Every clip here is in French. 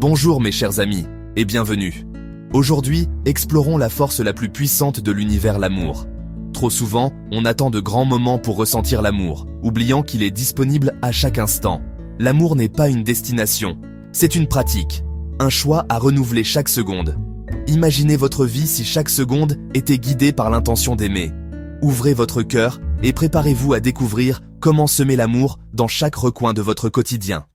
Bonjour mes chers amis, et bienvenue. Aujourd'hui, explorons la force la plus puissante de l'univers, l'amour. Trop souvent, on attend de grands moments pour ressentir l'amour, oubliant qu'il est disponible à chaque instant. L'amour n'est pas une destination, c'est une pratique, un choix à renouveler chaque seconde. Imaginez votre vie si chaque seconde était guidée par l'intention d'aimer. Ouvrez votre cœur et préparez-vous à découvrir comment semer l'amour dans chaque recoin de votre quotidien.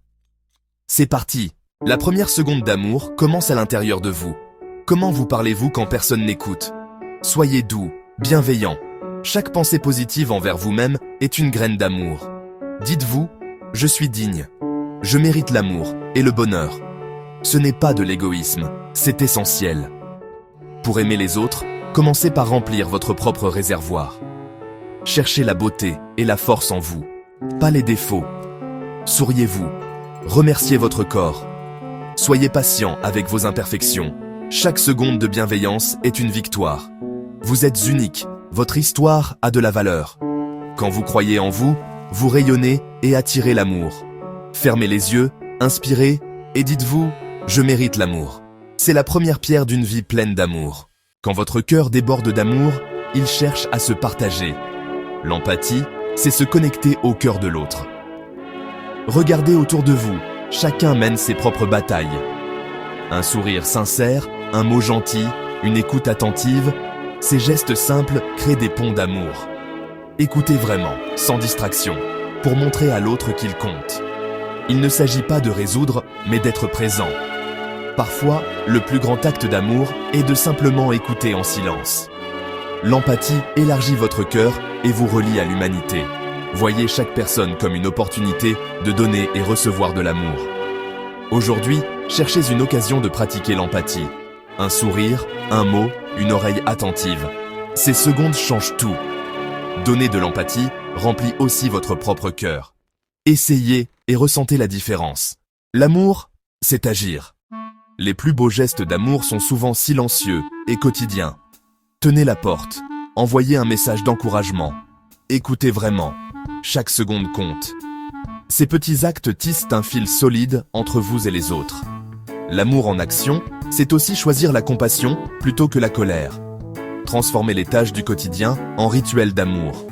C'est parti! La première seconde d'amour commence à l'intérieur de vous. Comment vous parlez-vous quand personne n'écoute? Soyez doux, bienveillant. Chaque pensée positive envers vous-même est une graine d'amour. Dites-vous, je suis digne. Je mérite l'amour et le bonheur. Ce n'est pas de l'égoïsme, c'est essentiel. Pour aimer les autres, commencez par remplir votre propre réservoir. Cherchez la beauté et la force en vous, pas les défauts. Souriez-vous, remerciez votre corps. Soyez patient avec vos imperfections. Chaque seconde de bienveillance est une victoire. Vous êtes unique, votre histoire a de la valeur. Quand vous croyez en vous, vous rayonnez et attirez l'amour. Fermez les yeux, inspirez et dites-vous « Je mérite l'amour ». C'est la première pierre d'une vie pleine d'amour. Quand votre cœur déborde d'amour, il cherche à se partager. L'empathie, c'est se connecter au cœur de l'autre. Regardez autour de vous. Chacun mène ses propres batailles. Un sourire sincère, un mot gentil, une écoute attentive, ces gestes simples créent des ponts d'amour. Écoutez vraiment, sans distraction, pour montrer à l'autre qu'il compte. Il ne s'agit pas de résoudre, mais d'être présent. Parfois, le plus grand acte d'amour est de simplement écouter en silence. L'empathie élargit votre cœur et vous relie à l'humanité. Voyez chaque personne comme une opportunité de donner et recevoir de l'amour. Aujourd'hui, cherchez une occasion de pratiquer l'empathie. Un sourire, un mot, une oreille attentive. Ces secondes changent tout. Donner de l'empathie remplit aussi votre propre cœur. Essayez et ressentez la différence. L'amour, c'est agir. Les plus beaux gestes d'amour sont souvent silencieux et quotidiens. Tenez la porte, envoyez un message d'encouragement. Écoutez vraiment. Chaque seconde compte. Ces petits actes tissent un fil solide entre vous et les autres. L'amour en action, c'est aussi choisir la compassion plutôt que la colère. Transformer les tâches du quotidien en rituels d'amour.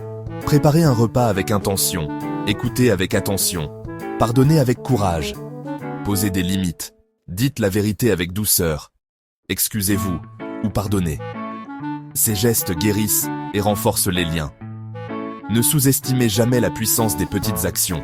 Préparez un repas avec intention. Écoutez avec attention. Pardonnez avec courage. Posez des limites. Dites la vérité avec douceur. Excusez-vous ou pardonnez. Ces gestes guérissent et renforcent les liens. Ne sous-estimez jamais la puissance des petites actions.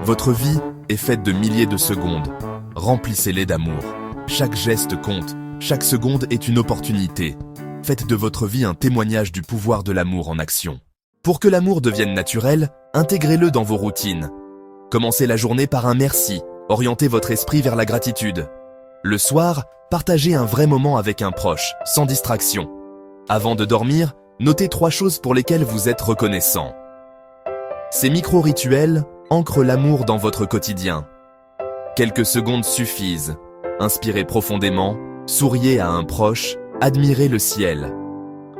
Votre vie est faite de milliers de secondes. Remplissez-les d'amour. Chaque geste compte, chaque seconde est une opportunité. Faites de votre vie un témoignage du pouvoir de l'amour en action. Pour que l'amour devienne naturel, intégrez-le dans vos routines. Commencez la journée par un merci, orientez votre esprit vers la gratitude. Le soir, partagez un vrai moment avec un proche, sans distraction. Avant de dormir, notez 3 choses pour lesquelles vous êtes reconnaissant. Ces micro-rituels ancrent l'amour dans votre quotidien. Quelques secondes suffisent. Inspirez profondément, souriez à un proche, admirez le ciel.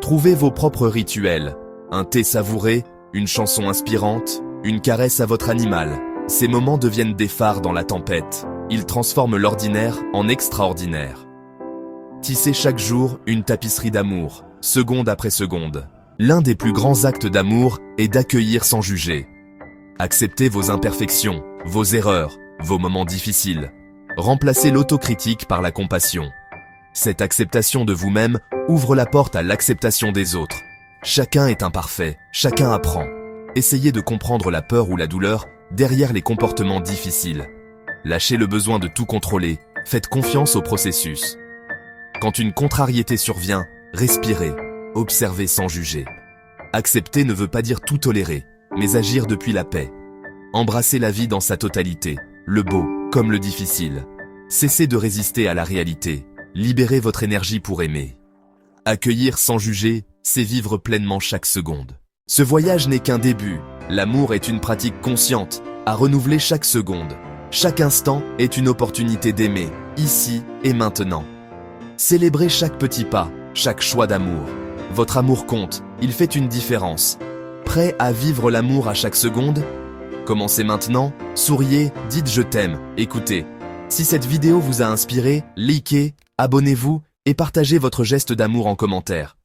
Trouvez vos propres rituels. Un thé savouré, une chanson inspirante, une caresse à votre animal. Ces moments deviennent des phares dans la tempête. Ils transforment l'ordinaire en extraordinaire. Tissez chaque jour une tapisserie d'amour. Seconde après seconde. L'un des plus grands actes d'amour est d'accueillir sans juger. Acceptez vos imperfections, vos erreurs, vos moments difficiles. Remplacez l'autocritique par la compassion. Cette acceptation de vous-même ouvre la porte à l'acceptation des autres. Chacun est imparfait, chacun apprend. Essayez de comprendre la peur ou la douleur derrière les comportements difficiles. Lâchez le besoin de tout contrôler, faites confiance au processus. Quand une contrariété survient, respirez, observez sans juger. Accepter ne veut pas dire tout tolérer, mais agir depuis la paix. Embrassez la vie dans sa totalité, le beau comme le difficile. Cessez de résister à la réalité, libérez votre énergie pour aimer. Accueillir sans juger, c'est vivre pleinement chaque seconde. Ce voyage n'est qu'un début, l'amour est une pratique consciente, à renouveler chaque seconde. Chaque instant est une opportunité d'aimer, ici et maintenant. Célébrez chaque petit pas, chaque choix d'amour. Votre amour compte, il fait une différence. Prêt à vivre l'amour à chaque seconde? Commencez maintenant, souriez, dites je t'aime, écoutez. Si cette vidéo vous a inspiré, likez, abonnez-vous et partagez votre geste d'amour en commentaire.